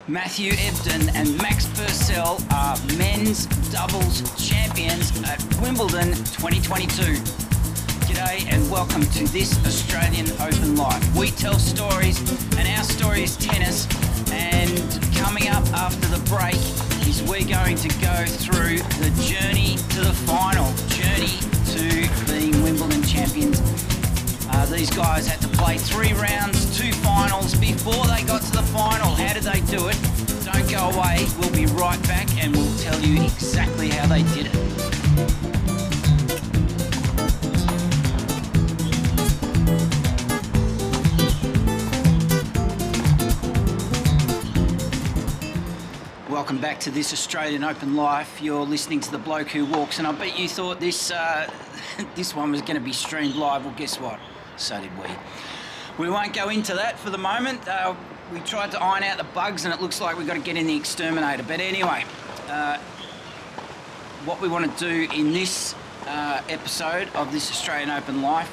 Matthew Ebden and Max Purcell are men's doubles champions at Wimbledon 2022. G'day and welcome to this Australian Open Live. We tell stories and our story is tennis, and coming up after the break is we're going to go through the journey to the final, journey to being Wimbledon champions. These guys had to play 3 rounds, 2 finals before they got to the final. How did they do it? Don't go away. We'll be right back and we'll tell you exactly how they did it. Welcome back to this Australian Open Life. You're listening to The Bloke Who Walks, and I bet you thought this this one was going to be streamed live. Well, guess what? So did we. We won't go into that for the moment. We tried to iron out the bugs and it looks like we've got to get in the exterminator. But anyway, what we want to do in this episode of this Australian Open Life,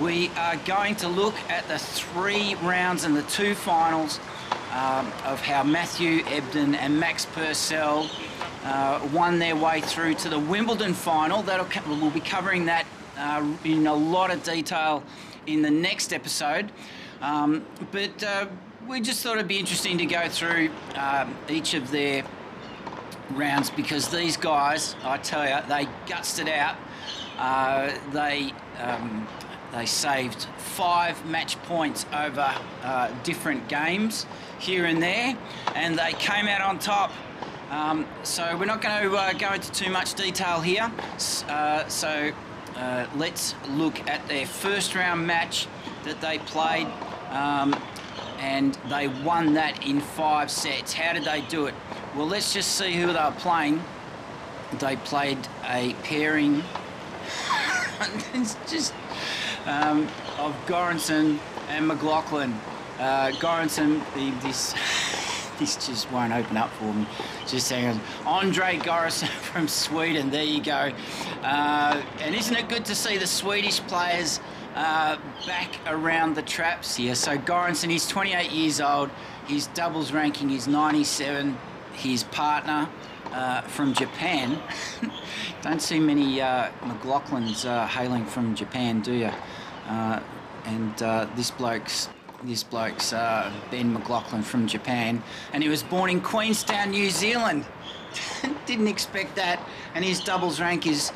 we are going to look at the 3 rounds and the 2 finals of how Matthew Ebden and Max Purcell won their way through to the Wimbledon final. We'll be covering that in a lot of detail in the next episode, but we just thought it'd be interesting to go through each of their rounds, because these guys, I tell you, they gutsed it out. They saved 5 match points over different games here and there, and they came out on top. So we're not going to go into too much detail here. Let's look at their first round match that they played, and they won that in 5 sets. How did they do it? Well, let's just see who they were playing. They played a pairing it's just of Göransson and McLaughlin. Göransson, this just won't open up for me. Just hang on. Andre Göransson from Sweden, there you go. And isn't it good to see the Swedish players back around the traps here? So Göransson, he's 28 years old. His doubles ranking is 97. His partner from Japan. Don't see many McLaughlins hailing from Japan, do you? And this bloke's Ben McLaughlin from Japan, and he was born in Queenstown, New Zealand. Didn't expect that, and his doubles rank is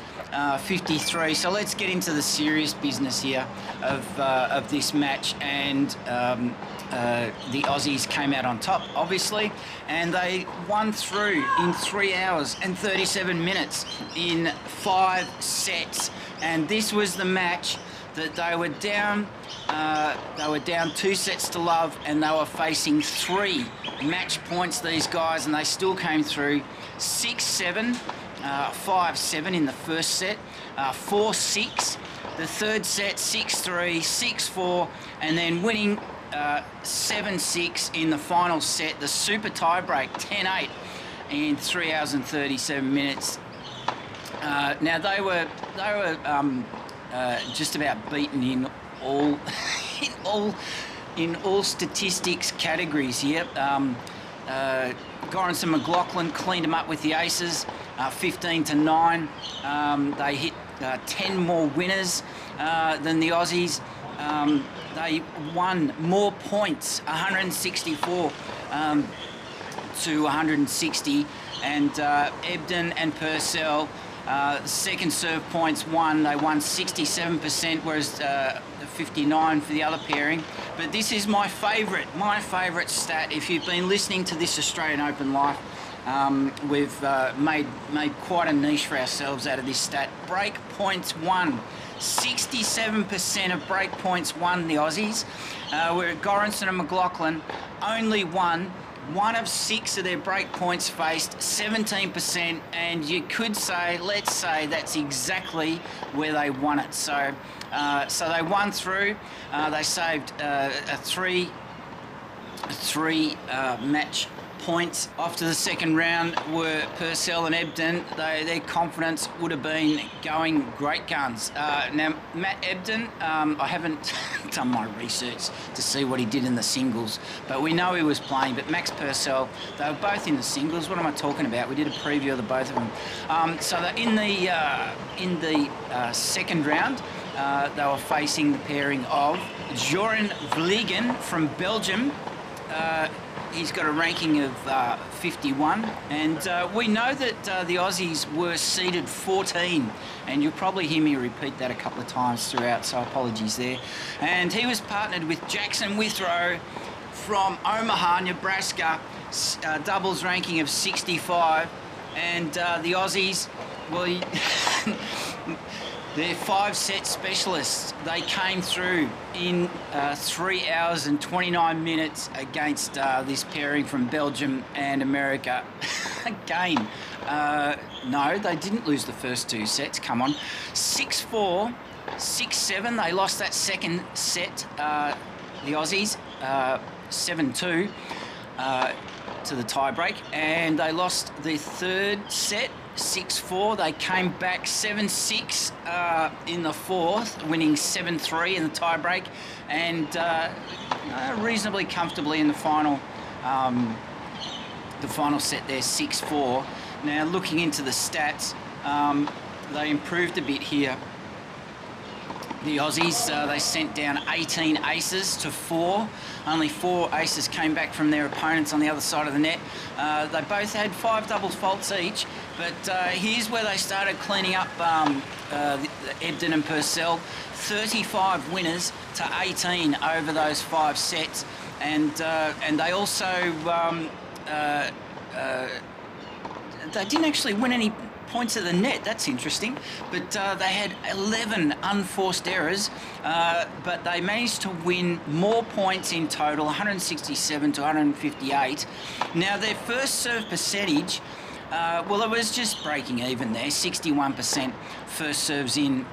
53. So let's get into the serious business here of this match. And the Aussies came out on top, obviously, and they won through in 3 hours and 37 minutes in 5 sets. And this was the match that they were down. They were down 2 sets to love, and they were facing 3 match points, these guys, and they still came through. 6-7, 5-7 in the first set, 4-6. The third set, 6-3, 6-4, and then winning 7-6 in the final set, the super tiebreak, 10-8 in 3 hours and 37 minutes. Now they were just about beaten in all in all statistics categories here. Göransson McLaughlin cleaned them up with the aces, 15-9. They hit 10 more winners than the Aussies. They won more points, 164 to 160. And Ebden and Purcell, second serve points won. They won 67%, whereas 59 for the other pairing. But this is my favourite stat. If you've been listening to this Australian Open Life, we've made quite a niche for ourselves out of this stat. Break points won. 67% of break points won, the Aussies. Where Göransson and McLaughlin only won 1 of 6 of their break points faced, 17%, and you could say, let's say, that's exactly where they won it. So they won through. They saved a three match points after the second round were Purcell and Ebden. Their confidence would have been going great guns. Now, Matt Ebden, I haven't done my research to see what he did in the singles, but we know he was playing. But Max Purcell, they were both in the singles. What am I talking about? We did a preview of the both of them. So that in the second round, they were facing the pairing of Joran Vliegen from Belgium. He's got a ranking of 51, and we know that the Aussies were seeded 14, and you'll probably hear me repeat that a couple of times throughout, so apologies there. And he was partnered with Jackson Withrow from Omaha, Nebraska, doubles ranking of 65, and the Aussies, well, they're 5-set specialists. They came through in 3 hours and 29 minutes against this pairing from Belgium and America. Again, no, they didn't lose the first 2 sets. Come on. 6-4, 6-7. They lost that second set, the Aussies, 7-2 to the tiebreak. And they lost the third set, 6-4. They came back 7-6 in the fourth, winning 7-3 in the tiebreak, and reasonably comfortably in the final set there, 6-4. Now, looking into the stats, they improved a bit here. The Aussies, they sent down 18 aces to 4. Only 4 aces came back from their opponents on the other side of the net. They both had 5 doubles faults each, but here's where they started cleaning up Ebden and Purcell. 35 winners to 18 over those 5 sets, and they also they didn't actually win any points at the net. That's interesting, but they had 11 unforced errors, but they managed to win more points in total, 167 to 158. Now, their first serve percentage, well, it was just breaking even there. 61% first serves in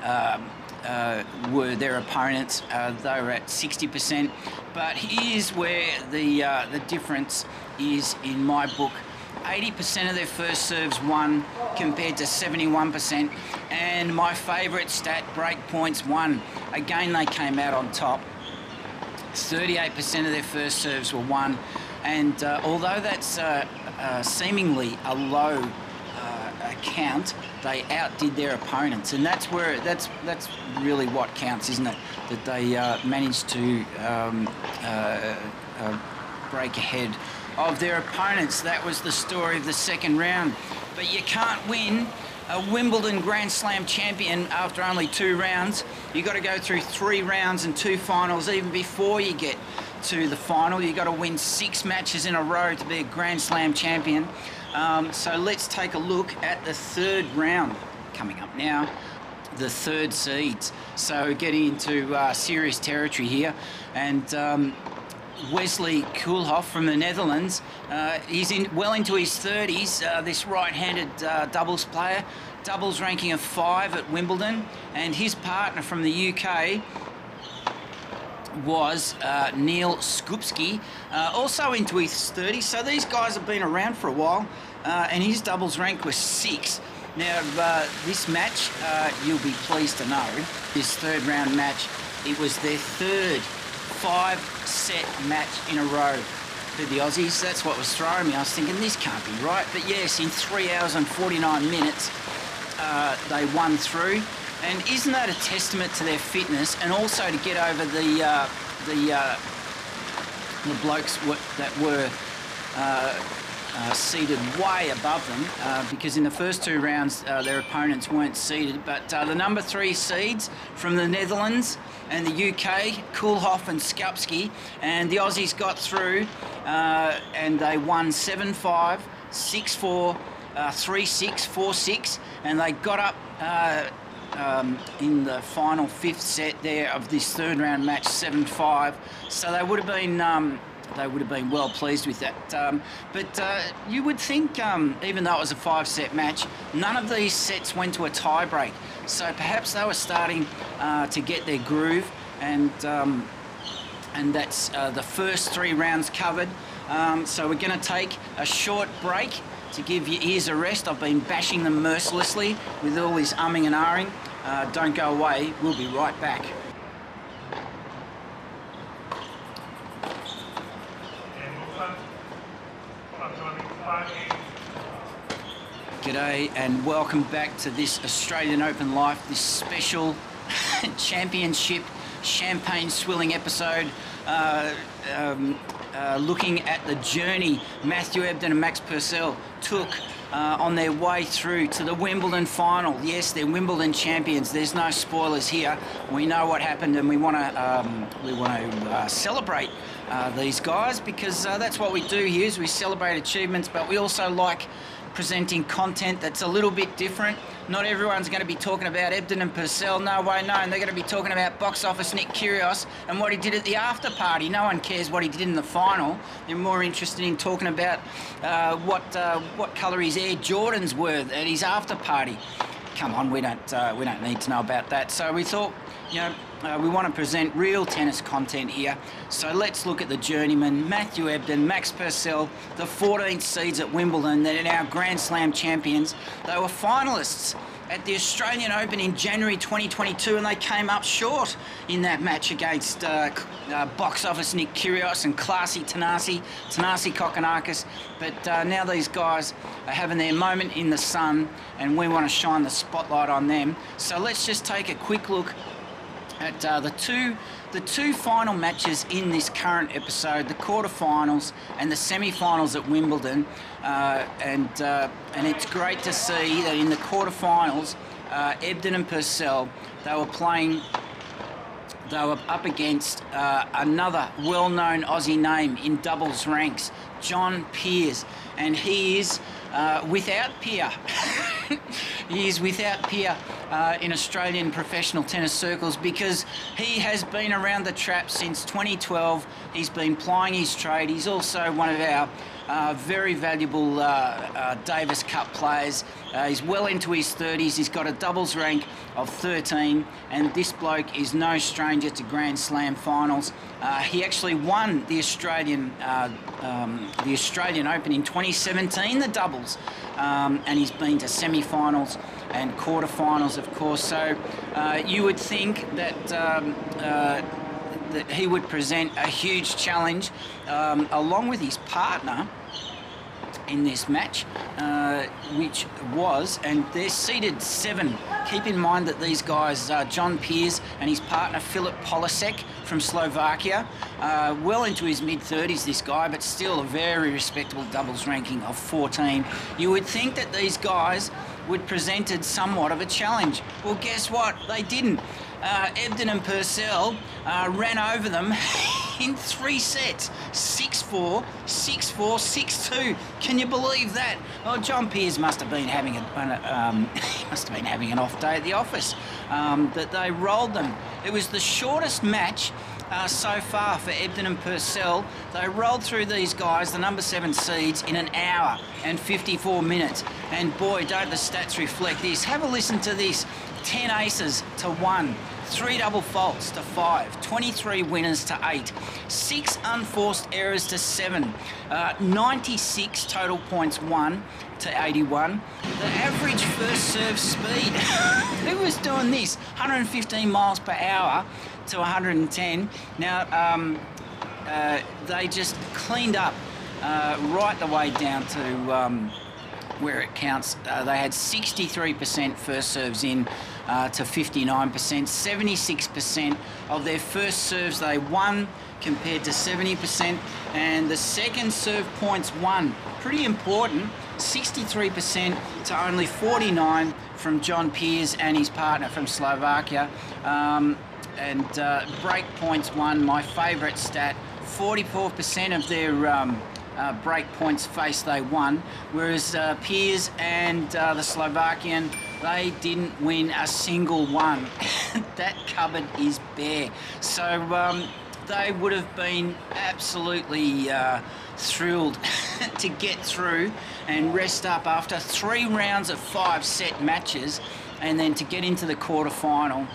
were their opponents. They were at 60%, but here's where the difference is in my book. 80% of their first serves won compared to 71%, and my favourite stat, break points won. Again, they came out on top. 38% of their first serves were won, and although that's seemingly a low count, they outdid their opponents, and that's really what counts, isn't it? That they managed to break ahead of their opponents. That was the story of the second round. But you can't win a Wimbledon Grand Slam champion after only 2 rounds. You've got to go through 3 rounds and 2 finals even before you get to the final. You've got to win 6 matches in a row to be a Grand Slam champion. So let's take a look at the third round coming up now. The third seeds. So getting into serious territory here, and Wesley Koolhof from the Netherlands. He's well into his 30s, this right-handed doubles player, doubles ranking of 5 at Wimbledon, and his partner from the UK was Neil Skupski, also into his 30s. So these guys have been around for a while, and his doubles rank was 6. Now, this match, you'll be pleased to know, this third round match, it was their third 5-set match in a row for the Aussies. That's what was throwing me. I was thinking, this can't be right. But yes, in 3 hours and 49 minutes, they won through. And isn't that a testament to their fitness, and also to get over the blokes that were seeded way above them, because in the first 2 rounds their opponents weren't seeded. But the number 3 seeds from the Netherlands and the UK, Koolhof and Skupski, and the Aussies got through, and they won 7-5, 6-4, 3-6, 4-6, and they got up in the final 5th set there of this third round match, 7-5. So they would have been well pleased with that. But you would think, even though it was a 5-set match, none of these sets went to a tie-break. So perhaps they were starting to get their groove, and that's the first 3 rounds covered. So we're going to take a short break to give your ears a rest. I've been bashing them mercilessly with all this umming and ahhing. Don't go away, we'll be right back. G'day and welcome back to this Australian Open Life, this special championship champagne swilling episode, looking at the journey Matthew Ebden and Max Purcell took on their way through to the Wimbledon final. Yes, they're Wimbledon champions. There's no spoilers here. We know what happened, and we want to celebrate these guys, because that's what we do here. Is we celebrate achievements, but we also like presenting content that's a little bit different. Not everyone's going to be talking about Ebden and Purcell, no way, no, and they're going to be talking about box office Nick Kyrgios and what he did at the after party. No one cares what he did in the final. They're more interested in talking about what colour his Air Jordans were at his after party. Come on, we don't need to know about that. So we thought, you know, we want to present real tennis content here. So let's look at the journeyman, Matthew Ebden, Max Purcell, the 14th seeds at Wimbledon. They're now Grand Slam champions. They were finalists at the Australian Open in January 2022, and they came up short in that match against box office Nick Kyrgios and classy Thanasi Kokkinakis. But now these guys are having their moment in the sun, and we want to shine the spotlight on them. So let's just take a quick look at the two final matches in this current episode, the quarterfinals and the semi-finals at Wimbledon, and it's great to see that in the quarterfinals, Ebden and Purcell, they were up against another well-known Aussie name in doubles ranks, John Peers, and he is without peer. He is without peer in Australian professional tennis circles, because he has been around the trap since 2012. He's been plying his trade. He's also one of our very valuable Davis Cup players. He's well into his 30s. He's got a doubles rank of 13, and this bloke is no stranger to Grand Slam finals. He actually won the Australian Open in 2017, the doubles, and he's been to semi-finals and quarter-finals, of course. So you would think that that he would present a huge challenge along with his partner in this match, which was, and they're seeded 7. Keep in mind that these guys, John Peers and his partner Filip Polasek from Slovakia, well into his mid-30s, this guy, but still a very respectable doubles ranking of 14. You would think that these guys would presented somewhat of a challenge. Well, guess what? They didn't. Ebden and Purcell ran over them in 3 sets, 6-4, 6-4, 6-2. Can you believe that? Well, John Peers must have been having an off day at the office. That they rolled them. It was the shortest match so far for Ebden and Purcell. They rolled through these guys, the number 7 seeds, in 1 hour and 54 minutes. And boy, don't the stats reflect this. Have a listen to this. 10 aces to 1, 3 double faults to 5, 23 winners to 8, 6 unforced errors to 7, 96 total points won to 81. The average first serve speed, who was doing this? 115 miles per hour to 110. Now, they just cleaned up right the way down to where it counts. They had 63% first serves in to 59%. 76% of their first serves they won compared to 70%. And the second serve points won, pretty important, 63% to only 49 from John Peers and his partner from Slovakia. And break points won, my favourite stat, 44% of their break points face they won, whereas Peers and the Slovakian, they didn't win a single one. That cupboard is bare. So they would have been absolutely thrilled to get through and rest up after 3 rounds of 5-set matches, and then to get into the quarterfinal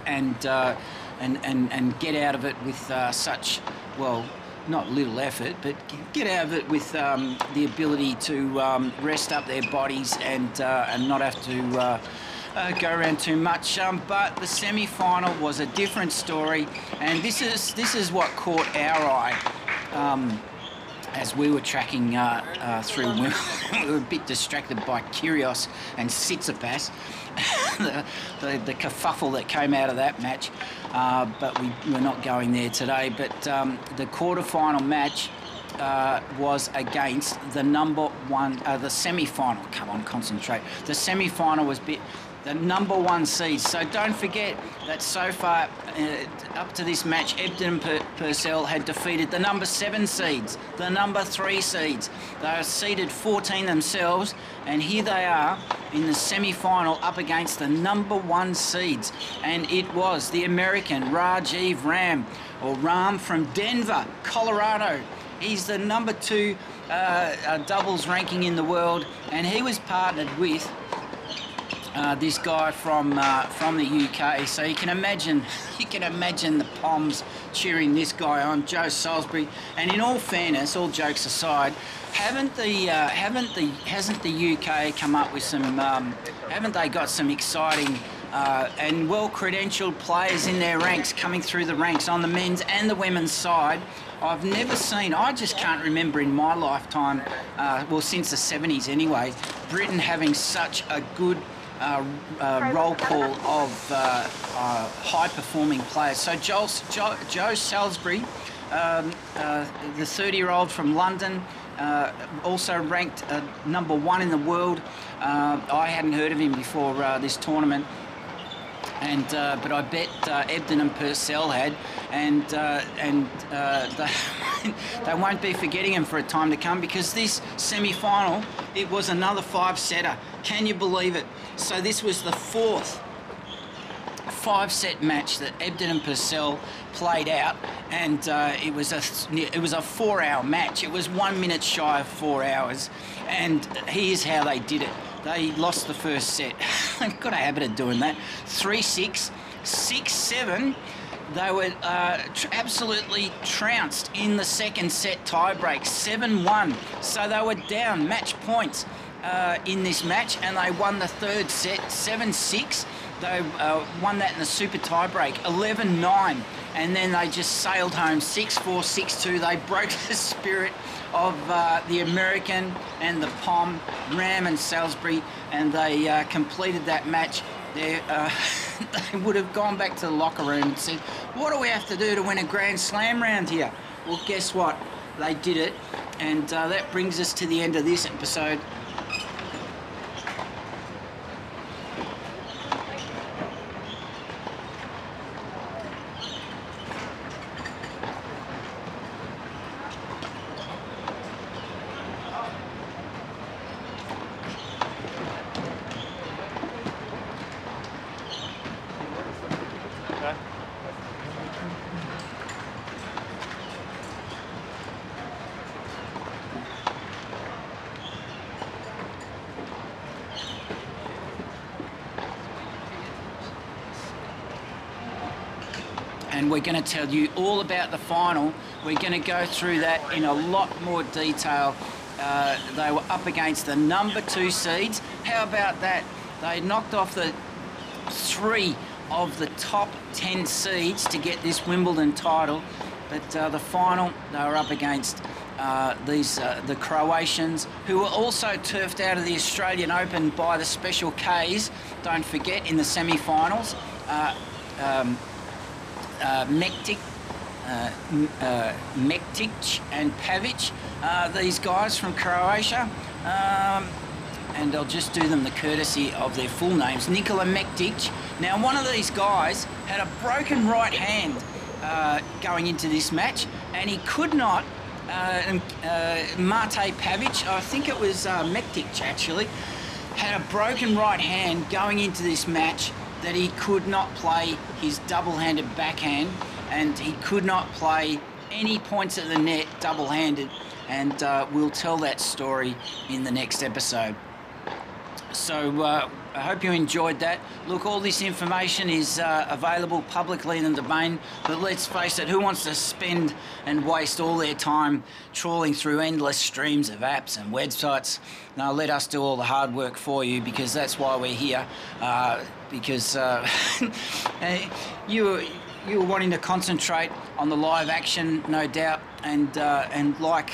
and get out of it with such, well, not little effort, but get out of it with the ability to rest up their bodies and not have to go around too much. But the semi-final was a different story, and this is what caught our eye as we were tracking through Wimbledon. We were a bit distracted by Kyrgios and Tsitsipas, the kerfuffle that came out of that match. But we're not going there today. But the quarter-final match was against the the semi-final. Come on, concentrate. The semi-final was the #1 seed. So don't forget that so far, up to this match, Ebden Purcell had defeated the #7 seeds, the #3 seeds. They are seeded 14 themselves, and here they are in the semi-final up against the #1 seeds. And it was the American Rajiv Ram, or Ram from Denver, Colorado. He's the #2 doubles ranking in the world, and he was partnered with this guy from the UK. So you can imagine the Poms cheering this guy on, Joe Salisbury. And in all fairness, all jokes aside, hasn't the UK come up with some? Haven't they got some exciting and well-credentialed players in their ranks, coming through the ranks on the men's and the women's side? I've never seen, I just can't remember in my lifetime, well, since the 70s anyway, Britain having such a good roll call of high-performing players. So Joe Salisbury, the 30-year-old from London, also ranked #1 in the world. I hadn't heard of him before this tournament, and but I bet Ebden and Purcell had, and they won't be forgetting him for a time to come, because this semi-final, it was another 5-setter. Can you believe it? So this was the 4th 5-set match that Ebden and Purcell played out, and it was a 4-hour match. It was 1 minute shy of 4 hours, and here's how they did it. They lost the first set. They've got a habit of doing that. 3-6, 6-7. They were absolutely trounced in the second set tiebreak, 7-1. So they were down match points in this match, and they won the third set, 7-6. They won that in the super tiebreak, 11-9. And then they just sailed home, 6-4, 6-2. They broke the spirit of the American and the Pom, Ram and Salisbury, and they completed that match. They would have gone back to the locker room and said, what do we have to do to win a Grand Slam round here? Well, guess what? They did it, and that brings us to the end of this episode. And we're going to tell you all about the final. We're going to go through that in a lot more detail. They were up against the #2 seeds. How about that? They knocked off the 3 of the top 10 seeds to get this Wimbledon title. But the final, they were up against the Croatians, who were also turfed out of the Australian Open by the Special Ks. Don't forget, in the semi-finals. Mektić and Pavić, these guys from Croatia, and I'll just do them the courtesy of their full names. Nikola Mektić. Now, one of these guys had a broken right hand going into this match, and he could not. Mate Pavić, I think it was Mektić actually, had a broken right hand going into this match, that he could not play his double-handed backhand, and he could not play any points at the net double-handed, and we'll tell that story in the next episode. So I hope you enjoyed that. Look, all this information is available publicly in the domain, but let's face it, who wants to spend and waste all their time trawling through endless streams of apps and websites? No, let us do all the hard work for you, because that's why we're here. Because you were wanting to concentrate on the live action, no doubt, and like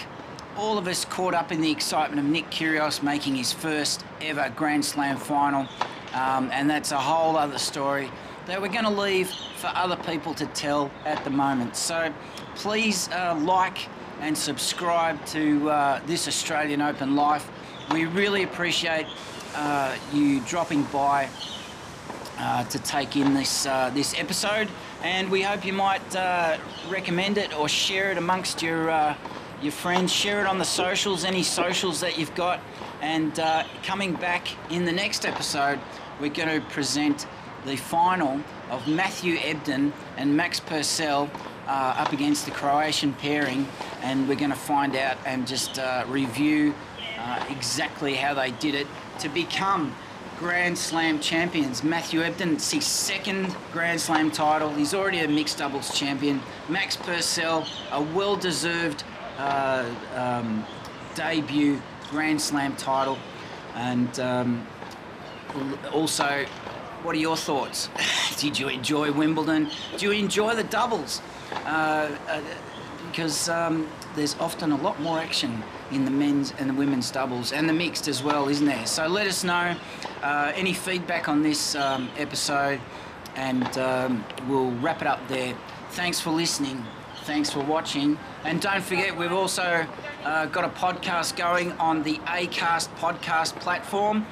all of us caught up in the excitement of Nick Kyrgios making his first ever Grand Slam final, and that's a whole other story that we're going to leave for other people to tell at the moment. So please like and subscribe to this Australian Open Life. We really appreciate you dropping by to take in this episode, and we hope you might recommend it or share it amongst your friends. Share it on the socials, any socials that you've got. And coming back in the next episode, we're going to present the final of Matthew Ebden and Max Purcell up against the Croatian pairing, and we're going to find out and just review exactly how they did it to become Grand Slam champions. Matthew Ebden, it's his second Grand Slam title. He's already a mixed doubles champion. Max Purcell, a well-deserved debut Grand Slam title. And also, what are your thoughts? Did you enjoy Wimbledon? Do you enjoy the doubles? Because there's often a lot more action in the men's and the women's doubles, and the mixed as well, isn't there? So let us know any feedback on this episode, and we'll wrap it up there. Thanks for listening. Thanks for watching. And don't forget, we've also got a podcast going on the Acast podcast platform.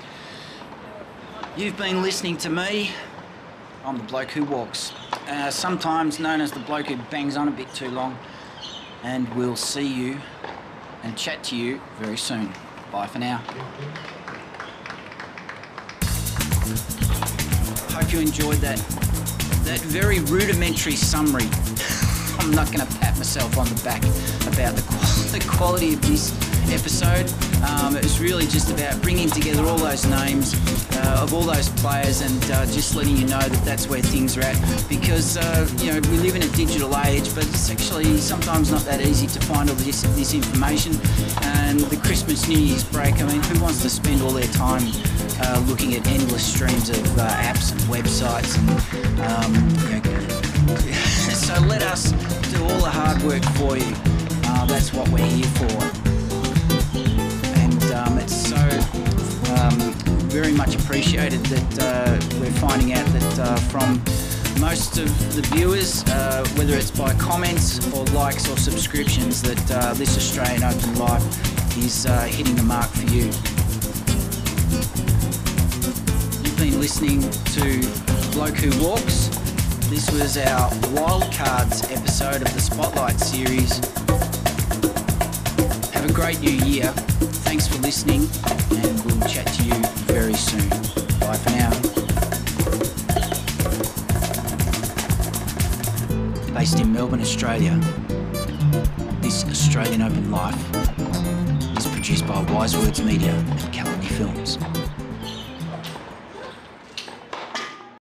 You've been listening to me. I'm the bloke who walks, sometimes known as the bloke who bangs on a bit too long. And we'll see you and chat to you very soon. Bye for now. Hope you enjoyed that very rudimentary summary. I'm not going to pat myself on the back about the quality of this episode. It was really just about bringing together all those names of all those players, and just letting you know that that's where things are at, because you know, we live in a digital age, but it's actually sometimes not that easy to find all this information. And the Christmas New Year's break, I mean, who wants to spend all their time looking at endless streams of apps and websites, and you know, so let us do all the hard work for you. That's what we're here for. And it's so very much appreciated that we're finding out that from most of the viewers, whether it's by comments or likes or subscriptions, that this Australian Open Life is hitting the mark for you. You've been listening to Bloke Who Walks. This was our Wildcards episode of the Spotlight series. Have a great new year. Thanks for listening, and we'll chat to you very soon. Bye for now. Based in Melbourne, Australia, this Australian Open Life is produced by Wise Words Media and Calendly Films.